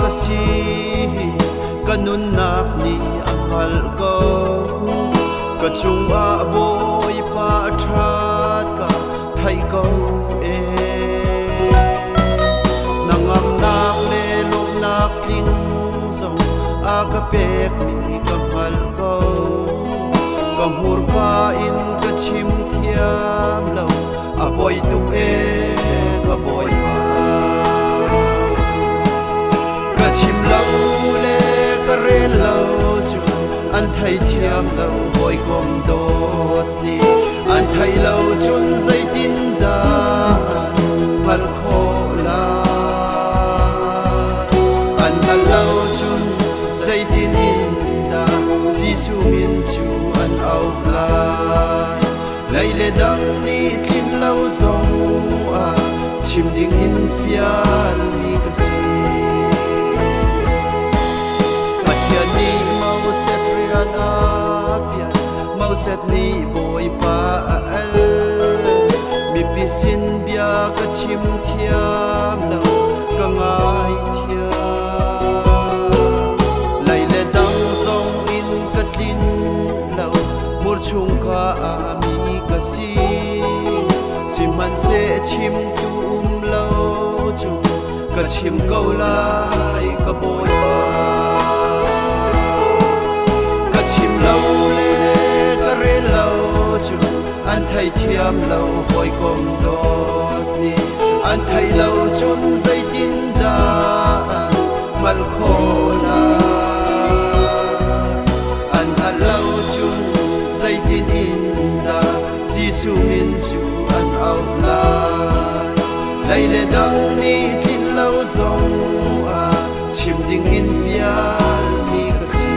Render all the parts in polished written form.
si kanun nak ni ang hal ko kachung a boy pa that ka thai ko e nangam nak le lop nak ling zong a ka pek mi kang hal ko kamur ka in ka chim thiam lo a boy tuk e ka boy pa ka chim lo le ka re lo chu an thai thiam lo boy kom dot ni an thai lo chun zai tin da pal kho la an hal lo chun zai tin in da jisu min chu an au lai lai le dang ni thin lo zong a chim ding in fial mi ka si pathian ni mau set rian a fian mau set ni boy pa al mi pisin bia ka chim thiam lo ka ngai thia lai le dang zong in ka tin lo mur chung ka a mi ka si man se chim tum lo chu ka chim ko lai ka boy pa ka chim lo le ka re lo chu an thai thiam lo boy kom dot ni an thai lo chun zai tin da mal kho la an hal lo chun zai tin in da jisu min chu an au lai lai le dang ni thin lo zong a chim ding in fial mi ka si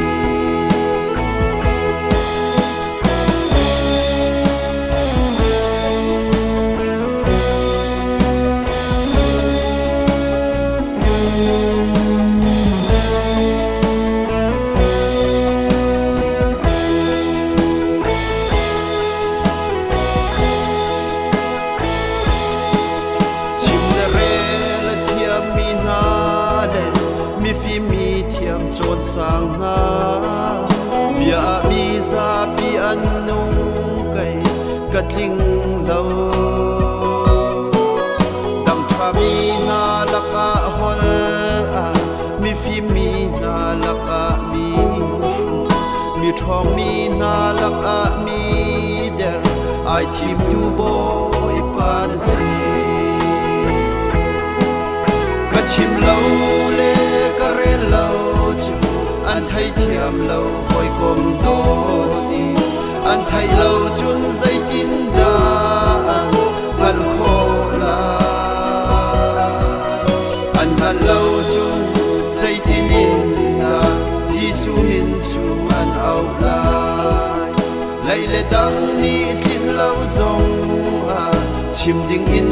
mi thiam chon sang nga bia mi za pi an nung kai katling lo dam tha mi na laka hol a mi fi mi na laka mi mi thong mi na laka mi der I team to boy pan si ka chim lo le ka re lo chu an thai thiam lo boy kom do ni an thai lo chun zai tin da an pal kho la an hal lo chun zai tin in da jisu min chu an au lai lai le dang ni thin lo zong a chim ding in